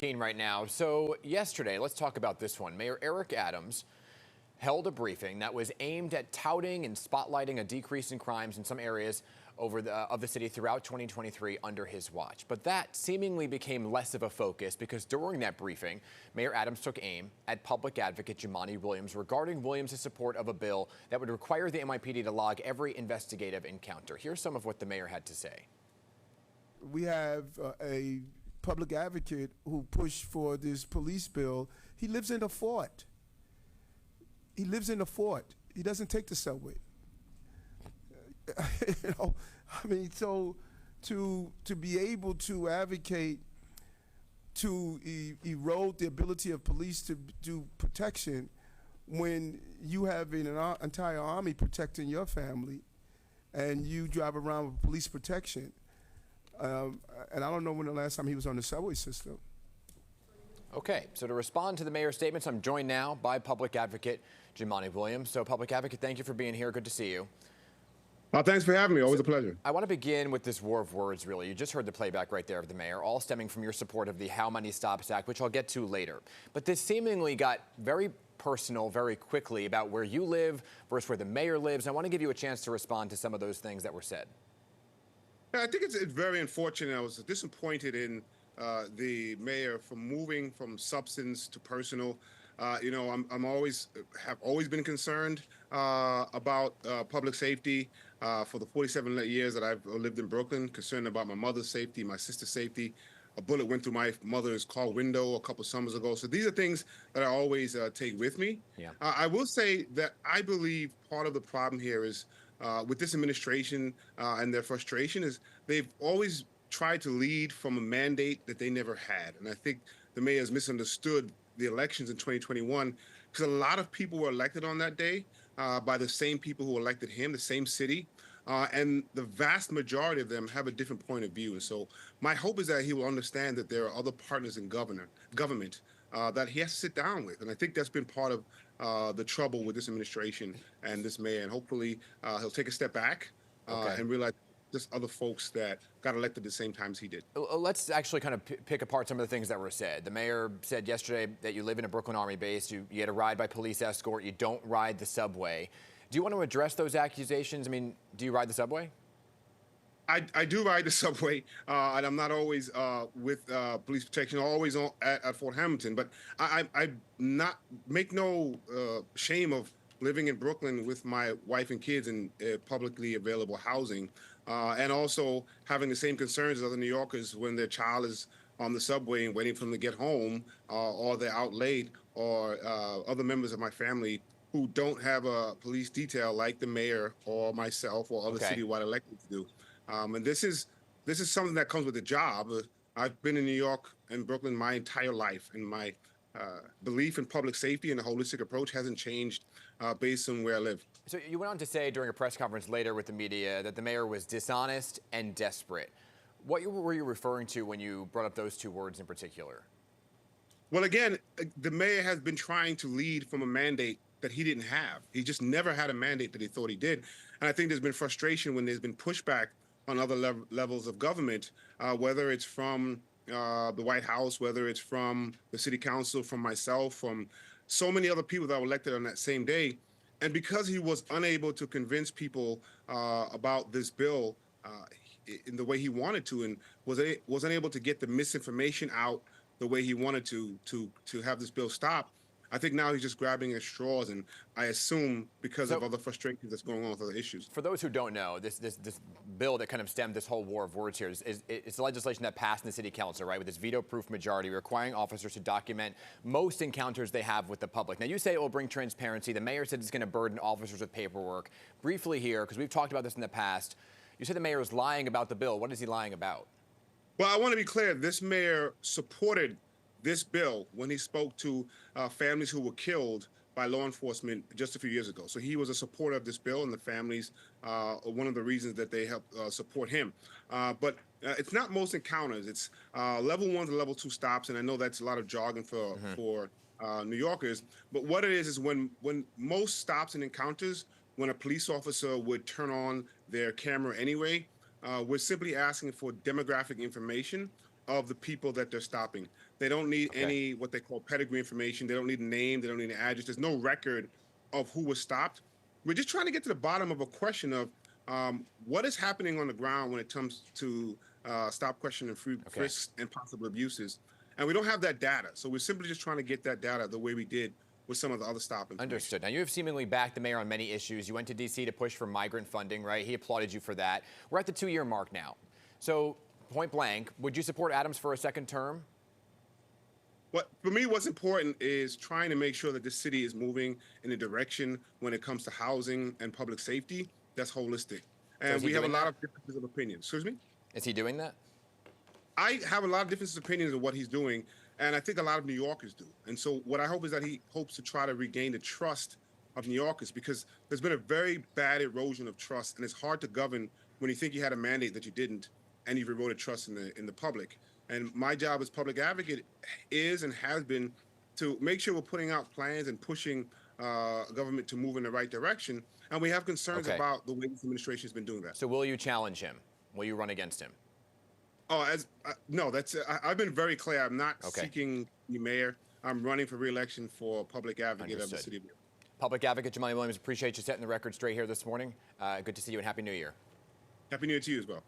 Right now. So yesterday, let's talk about this one. Mayor Eric Adams held a briefing that was aimed at touting and spotlighting a decrease in crimes in some areas of the city throughout 2023 under his watch. But that seemingly became less of a focus because during that briefing, Mayor Adams took aim at public advocate Jumaane Williams regarding Williams' support of a bill that would require the NYPD to log every investigative encounter. Here's some of what the mayor had to say. We have a public advocate who pushed for this police bill. He lives in a fort. He lives in a fort. He doesn't take the subway. I mean, so to be able to advocate to erode the ability of police to do protection when you have an entire army protecting your family and you drive around with police protection. And I don't know when the last time he was on the subway system. Okay, so to respond to the mayor's statements, I'm joined now by public advocate Jumaane Williams. So, public advocate, thank you for being here. Good to see you. Thanks for having me. Always a pleasure. I want to begin with this war of words, really. You just heard the playback right there of the mayor, all stemming from your support of the How Many Stops Act, which I'll get to later. But this seemingly got very personal very quickly about where you live versus where the mayor lives. I want to give you a chance to respond to some of those things that were said. I think it's very unfortunate. I was disappointed in the mayor from moving from substance to personal. I'm always have always been concerned about public safety for the 47 years that I've lived in Brooklyn. Concerned about my mother's safety, my sister's safety. A bullet went through my mother's car window a couple summers ago. So these are things that I always take with me. Yeah. I will say that I believe part of the problem here is with this administration and their frustration is they've always tried to lead from a mandate that they never had. And I think the mayor has misunderstood the elections in 2021 because a lot of people were elected on that day by the same people who elected him, the same city. And the vast majority of them have a different point of view. And so my hope is that he will understand that there are other partners in government that he has to sit down with. And I think that's been part of the trouble with this administration and this mayor. And hopefully he'll take a step back and realize there's other folks that got elected at the same time as he did. Let's actually kind of pick apart some of the things that were said. The mayor said yesterday that you live in a Brooklyn Army base, you get a ride by police escort, you don't ride the subway. Do you want to address those accusations? I mean, do you ride the subway? I do ride the subway, and I'm not always with police protection, always at Fort Hamilton. But I not make no shame of living in Brooklyn with my wife and kids in publicly available housing, and also having the same concerns as other New Yorkers when their child is on the subway and waiting for them to get home, or they're out late, or other members of my family who don't have a police detail like the mayor or myself or other citywide electeds do. And this is something that comes with the job. I've been in New York and Brooklyn my entire life, and my belief in public safety and a holistic approach hasn't changed based on where I live. So you went on to say during a press conference later with the media that the mayor was dishonest and desperate. What were you referring to when you brought up those two words in particular? Well, again, the mayor has been trying to lead from a mandate that he didn't have. He just never had a mandate that he thought he did. And I think there's been frustration when there's been pushback on other levels of government, whether it's from the White House, whether it's from the city council, from myself, from so many other people that were elected on that same day. And because he was unable to convince people about this bill in the way he wanted to, and was unable to get the misinformation out the way he wanted to have this bill stop, I think now he's just grabbing at straws, and I assume because of other frustrations that's going on with other issues. For those who don't know, this bill that kind of stemmed this whole war of words here it's the legislation that passed in the city council, right, with this veto-proof majority requiring officers to document most encounters they have with the public. Now, you say it will bring transparency. The mayor said it's going to burden officers with paperwork. Briefly here, because we've talked about this in the past, you said the mayor is lying about the bill. What is he lying about? Well, I want to be clear. This mayor supported this bill when he spoke to families who were killed by law enforcement just a few years ago. So he was a supporter of this bill, and the families are one of the reasons that they helped support him. But it's not most encounters. It's level 1 to level 2 stops, and I know that's a lot of jargon for New Yorkers. But what it is when most stops and encounters, when a police officer would turn on their camera anyway, we're simply asking for demographic information of the people that they're stopping. They don't need any what they call pedigree information. They don't need a name. They don't need an address. There's no record of who was stopped. We're just trying to get to the bottom of a question of what is happening on the ground when it comes to stop, question, and frisks and possible abuses. And we don't have that data. So we're simply just trying to get that data the way we did with some of the other stop information. Understood. Now, you have seemingly backed the mayor on many issues. You went to D.C. to push for migrant funding, right? He applauded you for that. We're at the 2-year mark now. So, point blank, would you support Adams for a second term? For me, what's important is trying to make sure that this city is moving in a direction when it comes to housing and public safety that's holistic. And we have a lot of differences of opinions. Excuse me? Is he doing that? I have a lot of differences of opinions of what he's doing, and I think a lot of New Yorkers do. And so what I hope is that he hopes to try to regain the trust of New Yorkers, because there's been a very bad erosion of trust, and it's hard to govern when you think you had a mandate that you didn't, and you've eroded trust in the public. And my job as public advocate is and has been to make sure we're putting out plans and pushing government to move in the right direction. And we have concerns about the way this administration has been doing that. So will you challenge him? Will you run against him? Oh, no, I've been very clear. I'm not seeking the mayor. I'm running for re-election for public advocate of the city of New York. Public advocate Jumaane Williams, appreciate you setting the record straight here this morning. Good to see you and Happy New Year. Happy New Year to you as well.